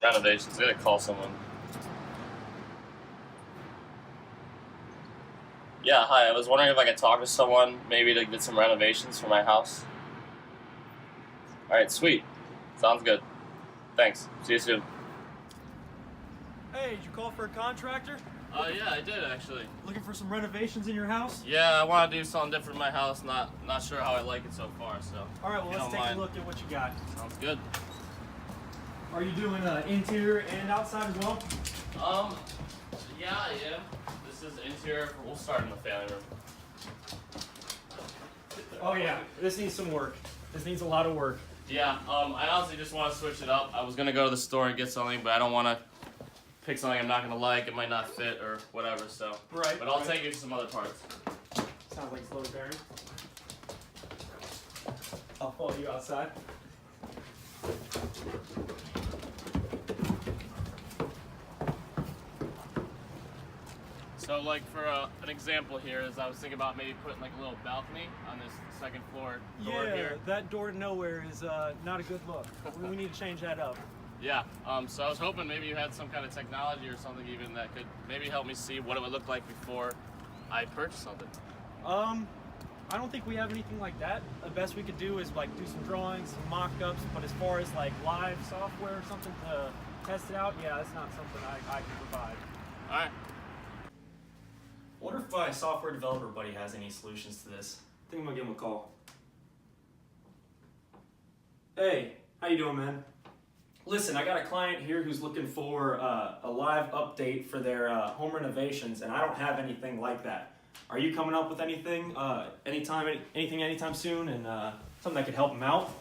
Renovations. I gotta call someone. Yeah, hi. I was wondering if I could talk to someone, maybe to get some renovations for my house. Alright, sweet. Sounds good. Thanks. See you soon. Hey, did you call for a contractor? Yeah, I did actually. Looking for some renovations in your house? Yeah, I want to do something different in my house. Not sure how I like it so far, so. All right, well, let's take a look at what you got. Sounds good. Are you doing interior and outside as well? Yeah, I am. This is interior. We'll start in the family room. Oh yeah, this needs some work. This needs a lot of work. Yeah, I honestly just want to switch it up. I was gonna go to the store and get something, but I don't want to pick something I'm not gonna like. It might not fit or whatever. So. Right. But I'll take you to some other parts. Sounds like it's load bearing. I'll follow you outside. So, like for an example here, is I was thinking about maybe putting like a little balcony on this second floor door here. That door to nowhere is not a good look. We need to change that up. Yeah. So I was hoping maybe you had some kind of technology or something even that could maybe help me see what it would look like before I purchase something. I don't think we have anything like that. The best we could do is like do some drawings, some mock-ups, but as far as like live software or something to test it out, yeah, that's not something I can provide. All right. I wonder if my software developer buddy has any solutions to this. I think I'm gonna give him a call. Hey, how you doing, man? Listen, I got a client here who's looking for a live update for their home renovations, and I don't have anything like that. Are you coming up with anything anytime soon, and something that could help them out?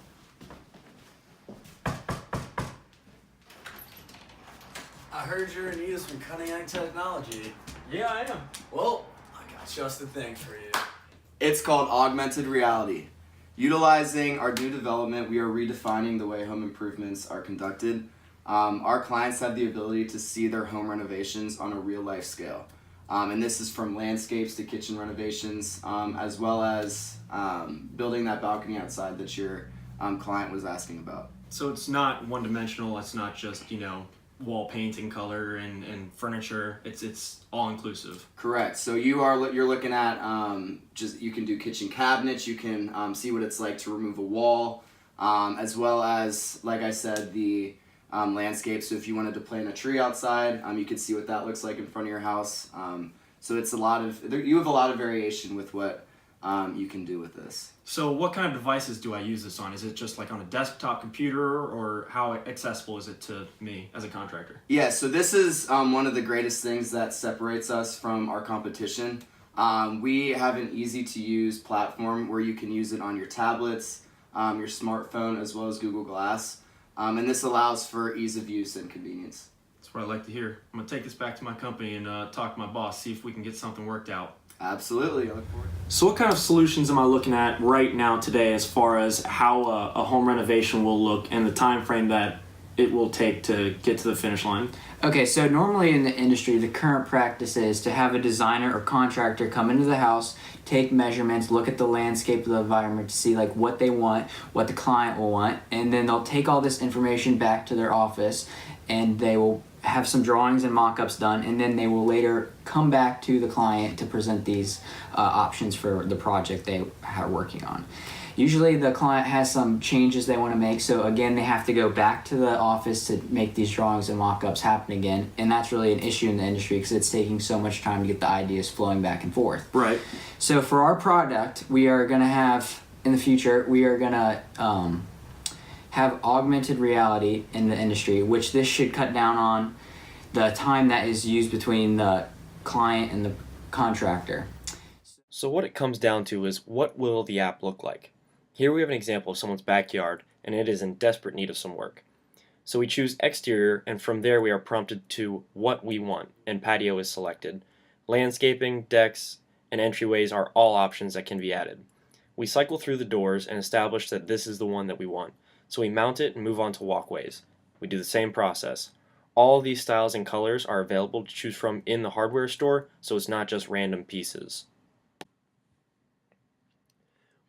I heard you're in need of some cutting-edge technology. Yeah, I am. Well, I got just the thing for you. It's called augmented reality. Utilizing our new development, we are redefining the way home improvements are conducted. Our clients have the ability to see their home renovations on a real-life scale. And this is from landscapes to kitchen renovations, as well as building that balcony outside that your client was asking about. So it's not one-dimensional. It's not just, wall painting color and furniture. It's all inclusive. Correct. So you're looking at you can do kitchen cabinets. You can see what it's like to remove a wall, as well as, like I said, the landscape. So if you wanted to plant a tree outside, you could see what that looks like in front of your house. So it's you have a lot of variation with what you can do with this. So what kind of devices do I use this on? Is it just like on a desktop computer, or how accessible is it to me as a contractor? Yeah, so this is one of the greatest things that separates us from our competition. We have an easy to use platform where you can use it on your tablets, your smartphone, as well as Google Glass. And this allows for ease of use and convenience. That's what I like to hear. I'm gonna take this back to my company and talk to my boss, see if we can get something worked out. Absolutely. I look forward. So what kind of solutions am I looking at right now today as far as how a home renovation will look and the time frame that it will take to get to the finish line? Okay, so normally in the industry, the current practice is to have a designer or contractor come into the house, take measurements, look at the landscape of the environment to see like what they want, what the client will want, and then they'll take all this information back to their office and they will have some drawings and mock-ups done, and then they will later come back to the client to present these options for the project they are working on. Usually the client has some changes they want to make, so again they have to go back to the office to make these drawings and mock-ups happen again, and that's really an issue in the industry because it's taking so much time to get the ideas flowing back and forth. Right. So for our product, we are going to have, in the future, we are going to have augmented reality in the industry, which this should cut down on the time that is used between the client and the contractor. So what it comes down to is, what will the app look like? Here we have an example of someone's backyard, and it is in desperate need of some work. So we choose exterior, and from there we are prompted to what we want, and patio is selected. Landscaping, decks, and entryways are all options that can be added. We cycle through the doors and establish that this is the one that we want. So we mount it and move on to walkways. We do the same process. All of these styles and colors are available to choose from in the hardware store, so it's not just random pieces.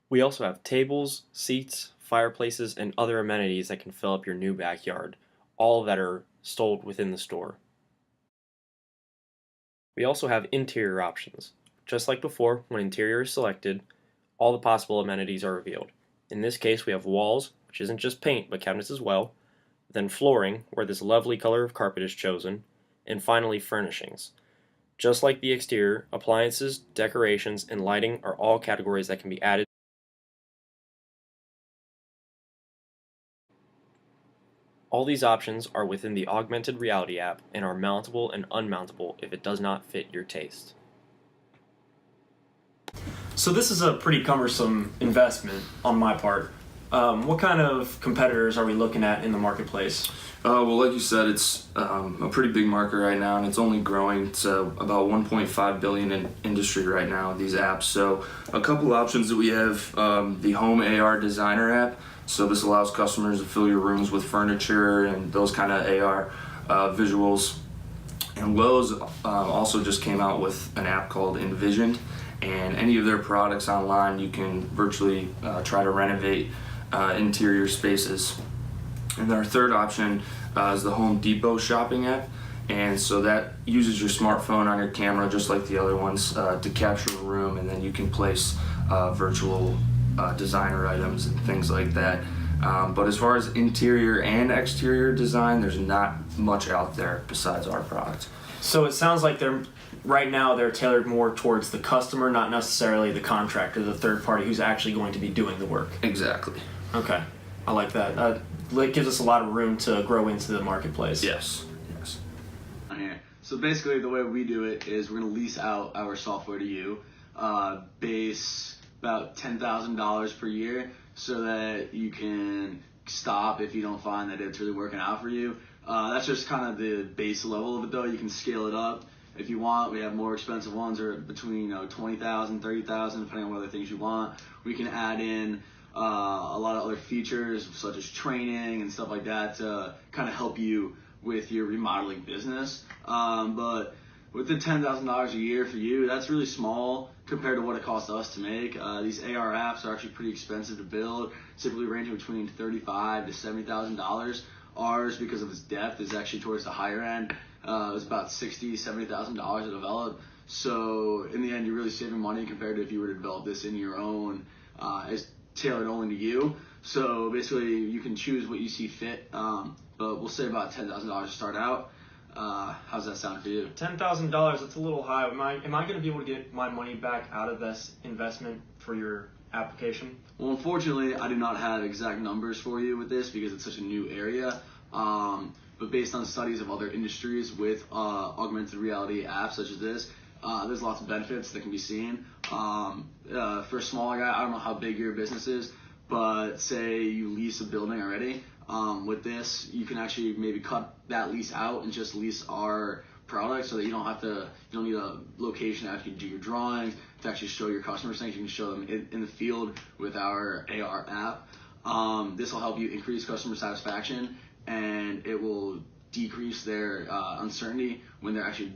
We also have tables, seats, fireplaces, and other amenities that can fill up your new backyard, all that are sold within the store. We also have interior options. Just like before, when interior is selected, all the possible amenities are revealed. In this case, we have walls, which isn't just paint, but cabinets as well, then flooring, where this lovely color of carpet is chosen, and finally furnishings. Just like the exterior, appliances, decorations, and lighting are all categories that can be added. All these options are within the augmented reality app and are mountable and unmountable if it does not fit your taste. So this is a pretty cumbersome investment on my part. What kind of competitors are we looking at in the marketplace? Well, like you said, it's a pretty big market right now, and it's only growing. It's about 1.5 billion in industry right now, these apps. So a couple options that we have, the Home AR Designer app. So this allows customers to fill your rooms with furniture and those kind of AR visuals. And Lowe's also just came out with an app called Envisioned, and any of their products online, you can virtually try to renovate interior spaces. And our third option is the Home Depot shopping app, and so that uses your smartphone on your camera just like the other ones to capture a room, and then you can place virtual designer items and things like that. But as far as interior and exterior design, there's not much out there besides our product. So it sounds like right now they're tailored more towards the customer, not necessarily the contractor, the third party who's actually going to be doing the work. Exactly. Okay, I like that. It gives us a lot of room to grow into the marketplace. Yes. Yes. Here. So basically the way we do it is we're going to lease out our software to you, base about $10,000 per year, so that you can stop if you don't find that it's really working out for you. That's just kind of the base level of it though. You can scale it up if you want. We have more expensive ones are between $20,000, $30,000, depending on what other things you want. We can add in a lot of other features such as training and stuff like that to kind of help you with your remodeling business. But with the $10,000 a year for you, that's really small compared to what it costs us to make. These AR apps are actually pretty expensive to build, typically ranging between $35,000 to $70,000. Ours, because of its depth, is actually towards the higher end. It's about $60,000, $70,000 to develop. So in the end, you're really saving money compared to if you were to develop this in your own. It's tailored only to you. So basically, you can choose what you see fit. But we'll say about $10,000 to start out. How's that sound for you? $10,000, that's a little high. Am I going to be able to get my money back out of this investment for your application? Well, unfortunately, I do not have exact numbers for you with this because it's such a new area. But based on studies of other industries with augmented reality apps such as this, there's lots of benefits that can be seen. For a smaller guy, I don't know how big your business is, but say you lease a building already. With this, you can actually maybe cut that lease out and just lease our product, so that you don't need a location to actually do your drawings, to actually show your customers things. You can show them in the field with our AR app. This will help you increase customer satisfaction, and it will decrease their uncertainty when they're actually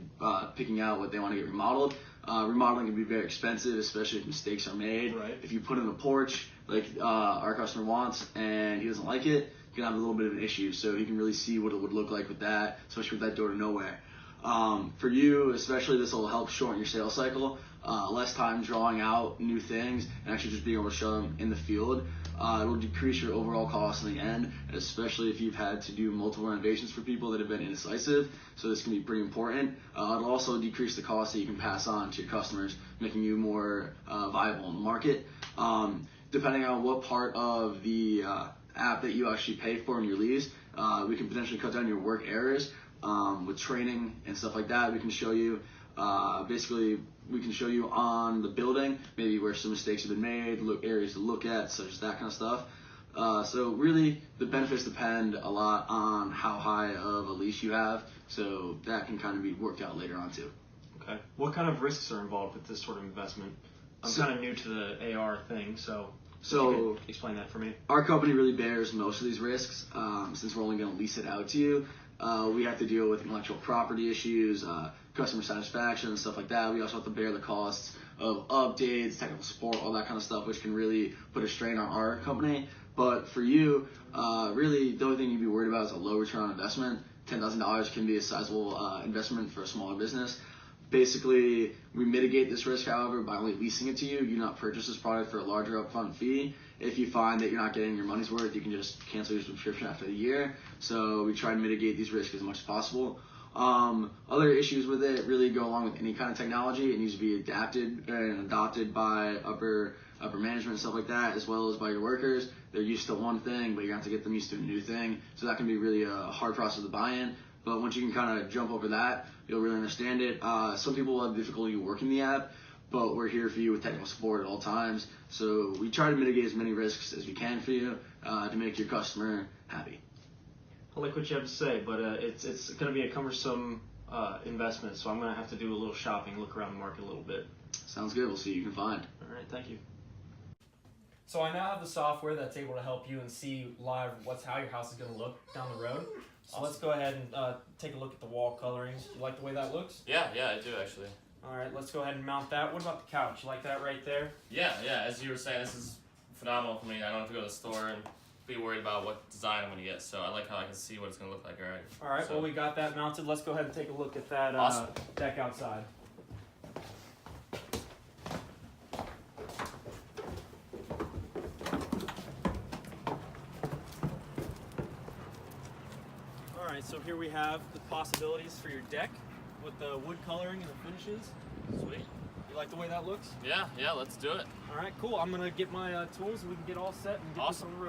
picking out what they want to get remodeled. Remodeling can be very expensive, especially if mistakes are made. Right. If you put in a porch like our customer wants and he doesn't like it, you can have a little bit of an issue. So you can really see what it would look like with that, especially with that door to nowhere. For you, especially, this will help shorten your sales cycle. Less time drawing out new things and actually just being able to show them in the field. It will decrease your overall cost in the end, especially if you've had to do multiple renovations for people that have been indecisive. So this can be pretty important. It'll also decrease the cost that you can pass on to your customers, making you more viable in the market. Depending on what part of the app that you actually pay for in your lease, we can potentially cut down your work errors. With training and stuff like that, we can show you we can show you on the building maybe where some mistakes have been made, areas to look at, such as that kind of stuff. So really, the benefits depend a lot on how high of a lease you have, so that can kind of be worked out later on too. Okay. What kind of risks are involved with this sort of investment? I'm kind of new to the AR thing, so if you could explain that for me. Our company really bears most of these risks, since we're only going to lease it out to you. We have to deal with intellectual property issues, customer satisfaction, and stuff like that. We also have to bear the costs of updates, technical support, all that kind of stuff, which can really put a strain on our company. But for you, really, the only thing you'd be worried about is a low return on investment. $10,000 can be a sizable investment for a smaller business. Basically, we mitigate this risk, however, by only leasing it to you. You do not purchase this product for a larger upfront fee. If you find that you're not getting your money's worth, you can just cancel your subscription after the year. So we try to mitigate these risks as much as possible. Other issues with it really go along with any kind of technology. It needs to be adapted and adopted by upper management and stuff like that, as well as by your workers. They're used to one thing, but you have to get them used to a new thing. So that can be really a hard process to buy in. But once you can kind of jump over that, you'll really understand it. Some people will have difficulty working the app, but we're here for you with technical support at all times. So we try to mitigate as many risks as we can for you to make your customer happy. I like what you have to say, but it's going to be a cumbersome investment, so I'm going to have to do a little shopping, look around the market a little bit. Sounds good. We'll see what you can find. All right, thank you. So I now have the software that's able to help you and see live how your house is going to look down the road. So let's go ahead and take a look at the wall colorings. You like the way that looks? Yeah, I do actually. All right, let's go ahead and mount that. What about the couch? You like that right there? Yeah. As you were saying, this is phenomenal for me. I don't have to go to the store and be worried about what design I'm going to get. So I like how I can see what it's going to look like already. All right, well, we got that mounted. Let's go ahead and take a look at that Awesome. deck outside. All right, so here we have the possibilities for your deck with the wood coloring and the finishes. Sweet. You like the way that looks? Yeah, let's do it. All right, cool. I'm going to get my tools and we can get all set and get this on the road.